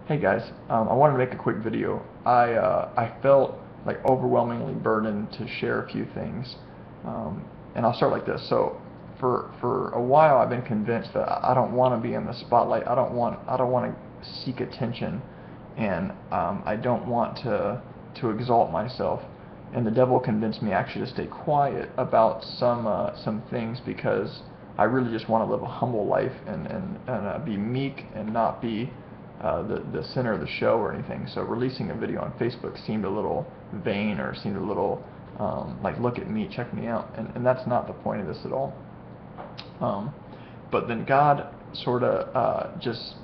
Hey guys, I wanted to make a quick video. I felt like overwhelmingly burdened to share a few things, and I'll start like this. So, for a while, I've been convinced that I don't want to be in the spotlight. I don't want to seek attention, and I don't want to exalt myself. And the devil convinced me actually to stay quiet about some things because I really just want to live a humble life and be meek and not be the center of the show or anything. So releasing a video on Facebook seemed a little vain or seemed a little like, look at me, check me out. And that's not the point of this at all. Um, but then God sort of just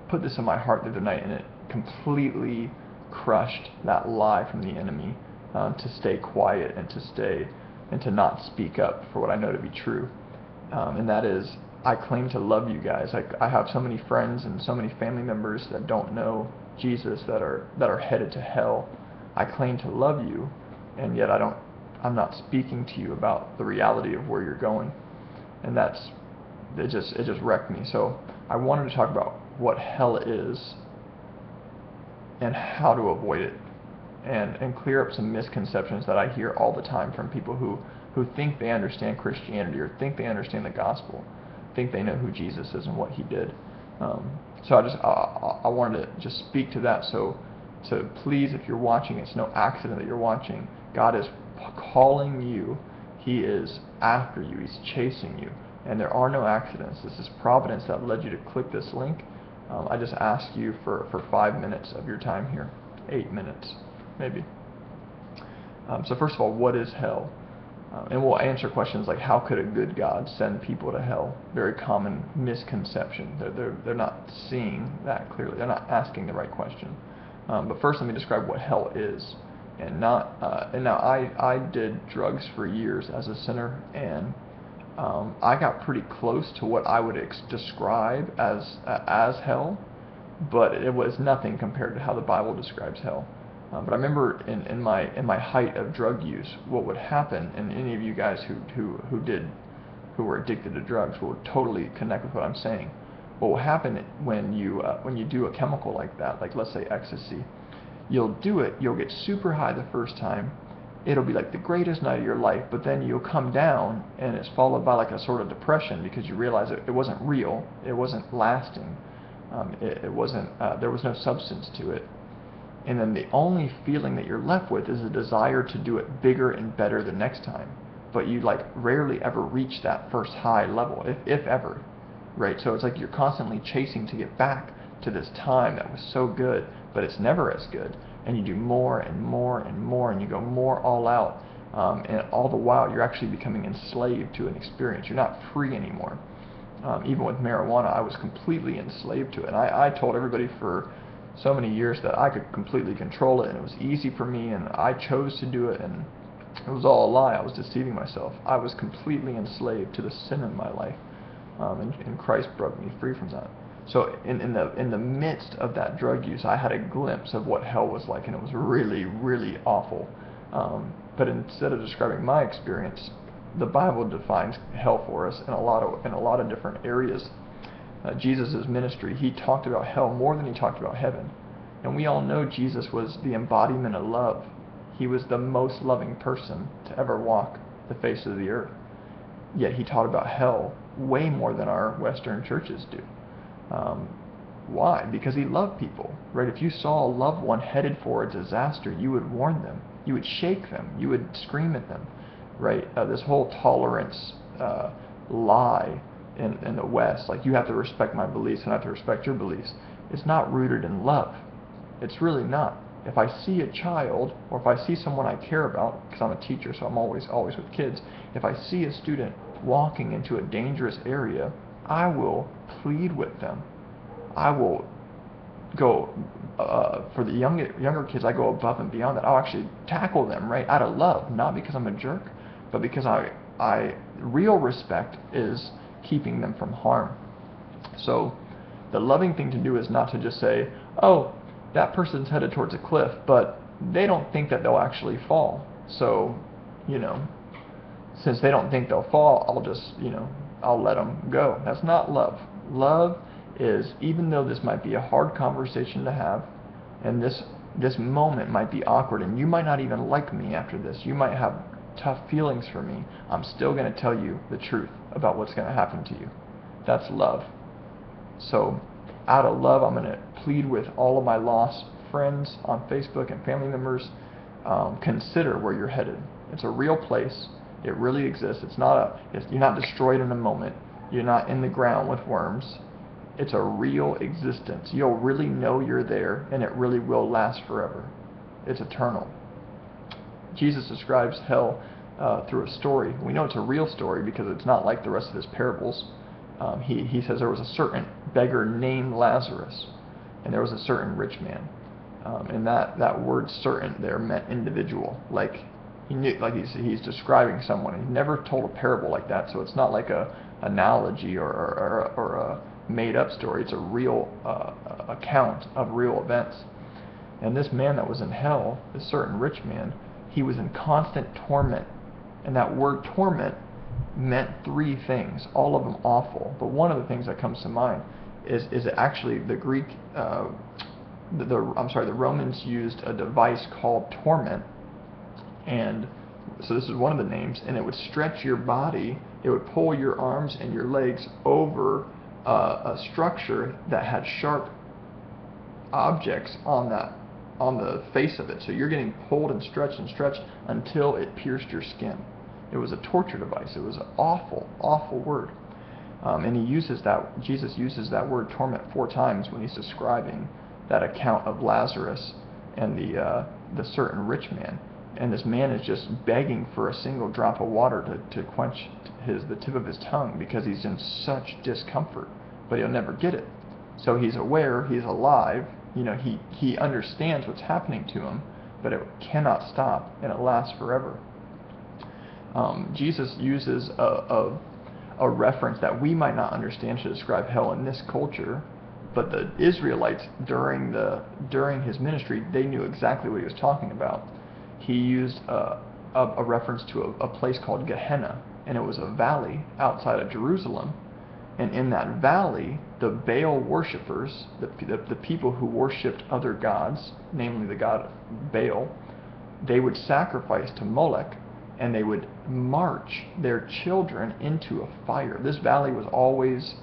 put this in my heart the other night, and it completely crushed that lie from the enemy to stay quiet and to not speak up for what I know to be true. And that is, I claim to love you guys. I have so many friends and so many family members that don't know Jesus, that are headed to hell. I claim to love you, and yet I'm not speaking to you about the reality of where you're going. And it just wrecked me. So I wanted to talk about what hell is and how to avoid it, and clear up some misconceptions that I hear all the time from people who think they understand Christianity or think they understand the gospel, think they know who Jesus is and what he did. So I wanted to just speak to that. So please, if you're watching, it's no accident that you're watching. God is calling you. He is after you. He's chasing you. And there are no accidents. This is providence that led you to click this link. I just asked you for 5 minutes of your time here. 8 minutes, maybe. So first of all, what is hell? And we'll answer questions like, how could a good God send people to hell? Very common misconception. They're not seeing that clearly. They're not asking the right question. But first, let me describe what hell is. And now I did drugs for years as a sinner, and I got pretty close to what I would describe as hell, but it was nothing compared to how the Bible describes hell. But I remember in my height of drug use, what would happen, and any of you guys who were addicted to drugs will totally connect with what I'm saying. What will happen when you do a chemical like that, like let's say ecstasy, you'll do it, you'll get super high the first time, it'll be like the greatest night of your life, but then you'll come down and it's followed by like a sort of depression because you realize it wasn't real, it wasn't lasting, it wasn't, there was no substance to it. And then the only feeling that you're left with is a desire to do it bigger and better the next time. But you like rarely ever reach that first high level, if ever, right? So it's like you're constantly chasing to get back to this time that was so good, but it's never as good. And you do more and more and more, and you go more all out. And all the while, you're actually becoming enslaved to an experience. You're not free anymore. Even with marijuana, I was completely enslaved to it. And I told everybody for so many years that I could completely control it, and it was easy for me, and I chose to do it, and it was all a lie. I was deceiving myself. I was completely enslaved to the sin in my life, and Christ broke me free from that. So in the midst of that drug use, I had a glimpse of what hell was like, and it was really, really awful. But instead of describing my experience, the Bible defines hell for us in a lot of different areas. Jesus' ministry, he talked about hell more than he talked about heaven. And we all know Jesus was the embodiment of love. He was the most loving person to ever walk the face of the earth. Yet he taught about hell way more than our Western churches do. Why? Because he loved people, right? If you saw a loved one headed for a disaster, you would warn them. You would shake them. You would scream at them, right? This whole tolerance lie in the West, like you have to respect my beliefs and I have to respect your beliefs, it's not rooted in love. It's really not. If I see a child, or if I see someone I care about, because I'm a teacher, so I'm always with kids, if I see a student walking into a dangerous area, I will plead with them. I will go, for the younger kids, I go above and beyond that. I'll actually tackle them, right, out of love, not because I'm a jerk, but because real respect is keeping them from harm. So the loving thing to do is not to just say, oh, that person's headed towards a cliff, but they don't think that they'll actually fall. So, since they don't think they'll fall, I'll let them go. That's not love. Love is even though this might be a hard conversation to have, and this moment might be awkward, and you might not even like me after this, you might have tough feelings for me, I'm still going to tell you the truth about what's going to happen to you. That's love. So out of love, I'm going to plead with all of my lost friends on Facebook and family members, consider where you're headed. It's a real place. It really exists. You're not destroyed in a moment. You're not in the ground with worms. It's a real existence. You'll really know you're there, and it really will last forever. It's eternal. Jesus describes hell through a story. We know it's a real story because it's not like the rest of his parables. He says there was a certain beggar named Lazarus, and there was a certain rich man. And that word "certain" there meant individual. Like he knew, like he's describing someone. He never told a parable like that, so it's not like a analogy or a made-up story. It's a real account of real events. And this man that was in hell, this certain rich man, he was in constant torment. And that word torment meant three things, all of them awful. But one of the things that comes to mind is actually the Greek, the Romans used a device called torment. And so this is one of the names, and it would stretch your body, it would pull your arms and your legs over a structure that had sharp objects on the face of it. So you're getting pulled and stretched until it pierced your skin. It was a torture device. It was an awful, awful word. And Jesus uses that word torment 4 times when he's describing that account of Lazarus and the certain rich man. And this man is just begging for a single drop of water to quench the tip of his tongue because he's in such discomfort, but he'll never get it. So he's aware, he's alive, he understands what's happening to him, but it cannot stop, and it lasts forever. Jesus uses a reference that we might not understand to describe hell in this culture, but the Israelites during his ministry, they knew exactly what he was talking about. He used a reference to a place called Gehenna, and it was a valley outside of Jerusalem. And in that valley, the Baal worshippers, the people who worshipped other gods, namely the god Baal, they would sacrifice to Molech, and they would march their children into a fire. This valley was always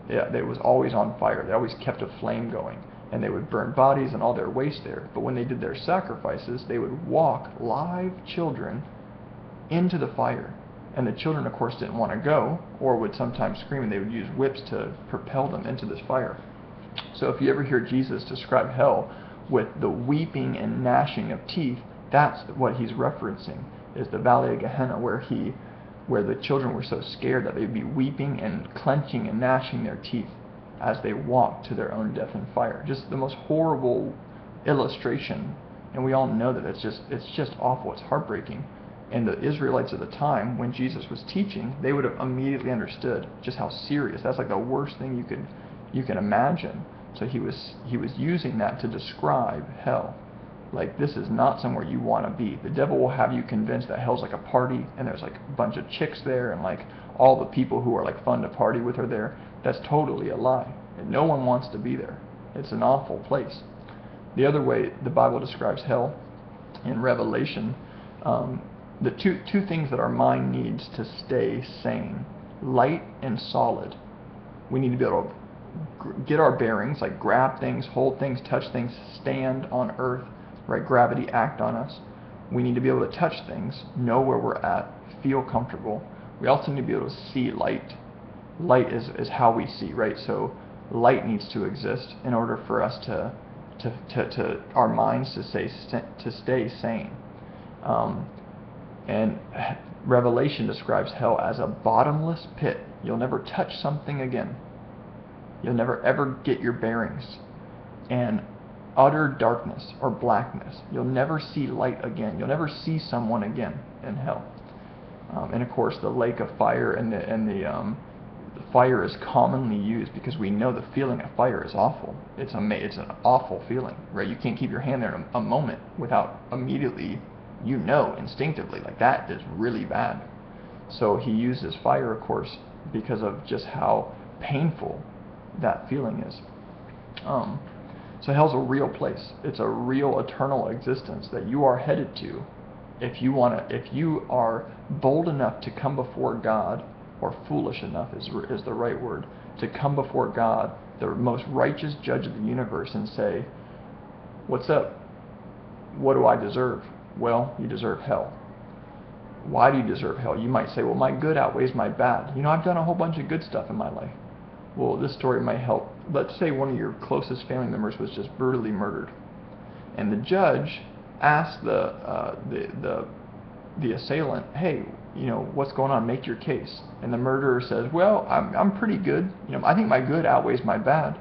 on fire. They always kept a flame going, and they would burn bodies and all their waste there. But when they did their sacrifices, they would walk live children into the fire. And the children, of course, didn't want to go, or would sometimes scream, and they would use whips to propel them into this fire. So if you ever hear Jesus describe hell with the weeping and gnashing of teeth, that's what he's referencing, is the valley of Gehenna, where the children were so scared that they'd be weeping and clenching and gnashing their teeth as they walked to their own death in fire. Just the most horrible illustration, and we all know that it's just awful. It's heartbreaking. And the Israelites at the time, when Jesus was teaching, they would have immediately understood just how serious. That's like the worst thing you can imagine. So he was using that to describe hell. Like, this is not somewhere you want to be. The devil will have you convinced that hell's like a party, and there's like a bunch of chicks there, and like all the people who are like fun to party with are there. That's totally a lie. And no one wants to be there. It's an awful place. The other way the Bible describes hell in Revelation, the two things that our mind needs to stay sane: light and solid. We need to be able to get our bearings, like grab things, hold things, touch things, stand on earth, right? Gravity act on us. We need to be able to touch things, know where we're at, feel comfortable. We also need to be able to see light. Light is how we see, right? So light needs to exist in order for us to our minds to stay sane. And Revelation describes hell as a bottomless pit. You'll never touch something again. You'll never ever get your bearings. And utter darkness or blackness. You'll never see light again. You'll never see someone again in hell. And of course, the lake of fire and the fire is commonly used because we know the feeling of fire is awful. It's an awful feeling, right? You can't keep your hand there a moment without immediately, instinctively, like that is really bad. So he uses fire, of course, because of just how painful that feeling is. So hell's a real place. It's a real eternal existence that you are headed to if you are bold enough to come before God, or foolish enough is the right word, to come before God, the most righteous judge of the universe, and say, "What's up? What do I deserve?" Well, you deserve hell. Why do you deserve hell? You might say, "Well, my good outweighs my bad. I've done a whole bunch of good stuff in my life." Well, this story might help. Let's say one of your closest family members was just brutally murdered, and the judge asked the assailant, "Hey, what's going on? Make your case." And the murderer says, "Well, I'm pretty good. I think my good outweighs my bad."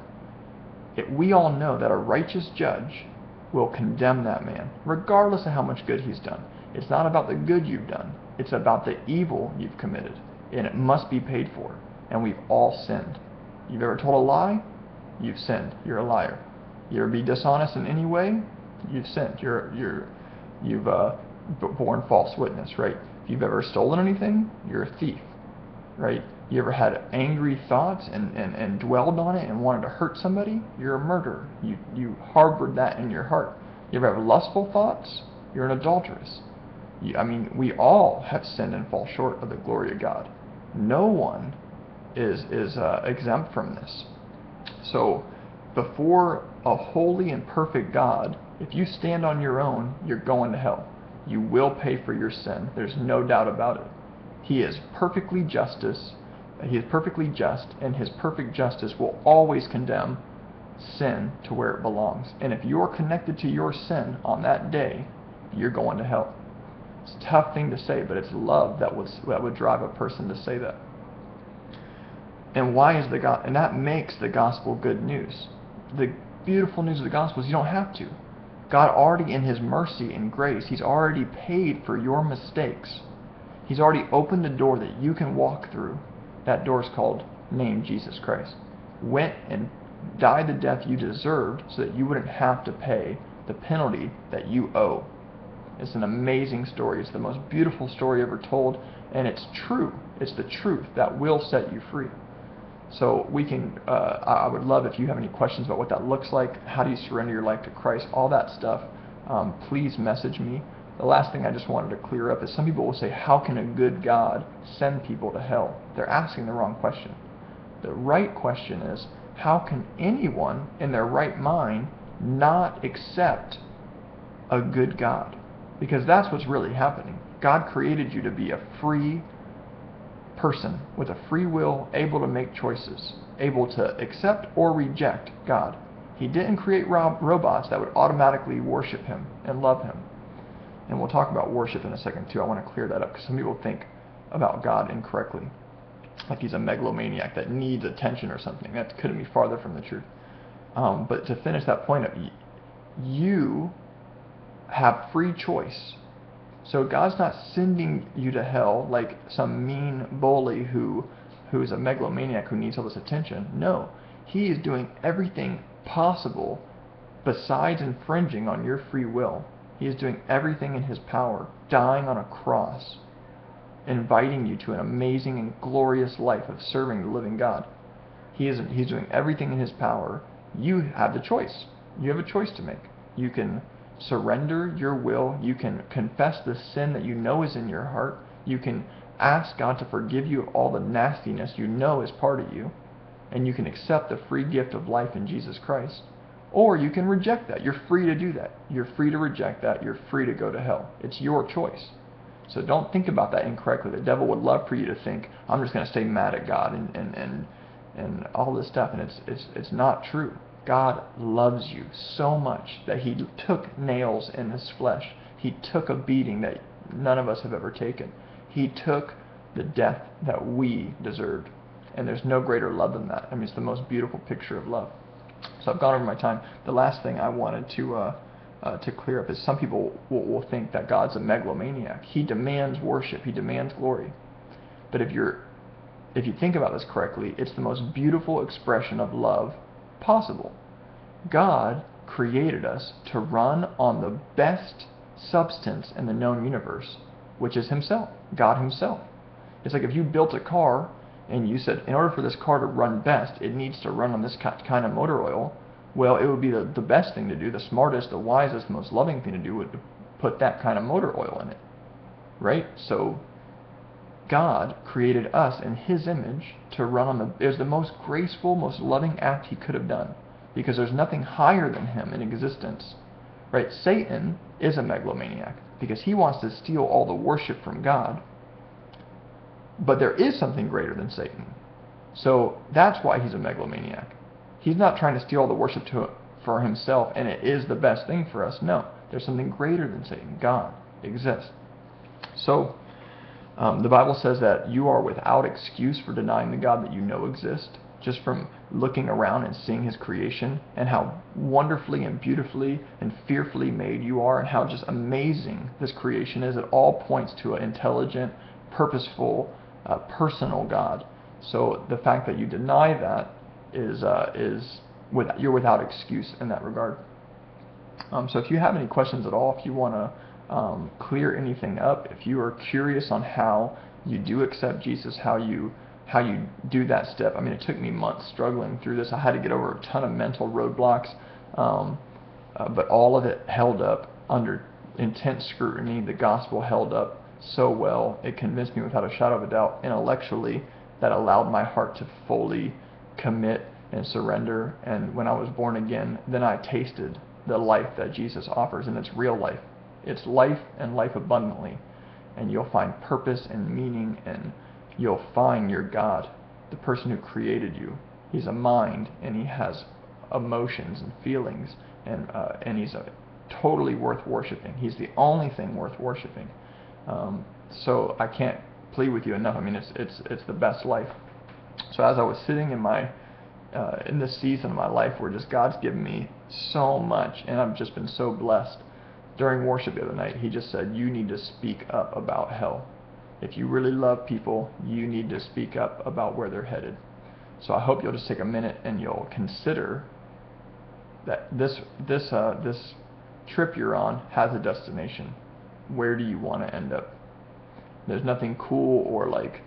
We all know that a righteous judge will condemn that man, regardless of how much good he's done. It's not about the good you've done. It's about the evil you've committed, and it must be paid for. And we've all sinned. You've ever told a lie? You've sinned. You're a liar. You ever be dishonest in any way? You've sinned. You've borne false witness, right? If you've ever stolen anything, you're a thief, right? You ever had angry thoughts and dwelled on it and wanted to hurt somebody? You're a murderer. You harbored that in your heart. You ever have lustful thoughts? You're an adulteress. We all have sinned and fall short of the glory of God. No one is exempt from this. So before a holy and perfect God, if you stand on your own, you're going to hell. You will pay for your sin. There's no doubt about it. He is perfectly just, and his perfect justice will always condemn sin to where it belongs. And if you're connected to your sin on that day, you're going to hell. It's a tough thing to say, but it's love that would drive a person to say that. And that makes the gospel good news. The beautiful news of the gospel is you don't have to. God already, in his mercy and grace, he's already paid for your mistakes. He's already opened a door that you can walk through. That door is called named Jesus Christ. Went and died the death you deserved so that you wouldn't have to pay the penalty that you owe. It's an amazing story. It's the most beautiful story ever told, and it's true. It's the truth that will set you free. So I would love if you have any questions about what that looks like, how do you surrender your life to Christ, all that stuff, please message me. The last thing I just wanted to clear up is some people will say, how can a good God send people to hell? They're asking the wrong question. The right question is, how can anyone in their right mind not accept a good God? Because that's what's really happening. God created you to be a free person with a free will, able to make choices, able to accept or reject God. He didn't create robots that would automatically worship him and love him. And we'll talk about worship in a second too. I want to clear that up because some people think about God incorrectly, like he's a megalomaniac that needs attention or something. That couldn't be farther from the truth. But to finish that point up, you have free choice. So God's not sending you to hell like some mean bully who is a megalomaniac who needs all this attention. No, he is doing everything possible besides infringing on your free will. He is doing everything in his power, dying on a cross, inviting you to an amazing and glorious life of serving the living God. He's doing everything in his power. You have the choice. You have a choice to make. You can surrender your will. You can confess the sin that you know is in your heart. You can ask God to forgive you of all the nastiness you know is part of you. And you can accept the free gift of life in Jesus Christ. Or you can reject that. You're free to do that. You're free to reject that. You're free to go to hell. It's your choice. So don't think about that incorrectly. The devil would love for you to think, I'm just going to stay mad at God and all this stuff. And it's not true. God loves you so much that he took nails in his flesh. He took a beating that none of us have ever taken. He took the death that we deserved. And there's no greater love than that. It's the most beautiful picture of love. So I've gone over my time. The last thing I wanted to clear up is some people will think that God's a megalomaniac. He demands worship. He demands glory. But if you think about this correctly, it's the most beautiful expression of love possible. God created us to run on the best substance in the known universe, which is himself, God himself. It's like if you built a car and you said, in order for this car to run best, it needs to run on this kind of motor oil, well, it would be the best thing to do, the smartest, the wisest, most loving thing to do would put that kind of motor oil in it, right? So God created us in His image to run on it was the most graceful, most loving act He could have done, because there's nothing higher than Him in existence, right? Satan is a megalomaniac because he wants to steal all the worship from God, but there is something greater than Satan. So that's why he's a megalomaniac. He's not trying to steal all the worship for himself, and it is the best thing for us. No, there's something greater than Satan. God exists. So the Bible says that you are without excuse for denying the God that you know exists, just from looking around and seeing His creation and how wonderfully and beautifully and fearfully made you are, and how just amazing this creation is. It all points to an intelligent, purposeful, personal God. So the fact that you deny that you're without excuse in that regard. So if you have any questions at all, if you want to clear anything up, if you are curious on how you do accept Jesus, how you do that step. I mean, it took me months struggling through this. I had to get over a ton of mental roadblocks, but all of it held up under intense scrutiny. The gospel held up so well. It convinced me without a shadow of a doubt intellectually, that allowed my heart to fully commit and surrender. And when I was born again, then I tasted the life that Jesus offers, and it's real life. It's life and life abundantly. And you'll find purpose and meaning, and you'll find your God, the person who created you. He's a mind, and He has emotions and feelings, and He's totally worth worshiping. He's the only thing worth worshiping. So I can't plead with you enough. I mean, it's the best life. So as I was sitting in this season of my life where just God's given me so much, and I've just been so blessed, during worship the other night, He just said, you need to speak up about hell. If you really love people, you need to speak up about where they're headed. So I hope you'll just take a minute and you'll consider that this trip you're on has a destination. Where do you want to end up? There's nothing cool or like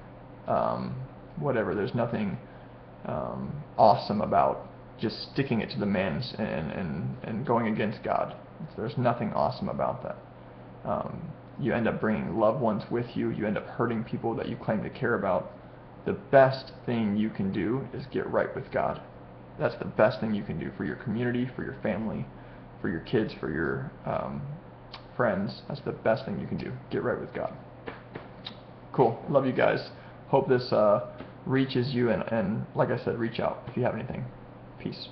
whatever. There's nothing awesome about just sticking it to the man and going against God. There's nothing awesome about that. You end up bringing loved ones with you. You end up hurting people that you claim to care about. The best thing you can do is get right with God. That's the best thing you can do for your community, for your family, for your kids, for your friends. That's the best thing you can do. Get right with God. Cool. Love you guys. Hope this reaches you, and like I said, reach out if you have anything. Peace.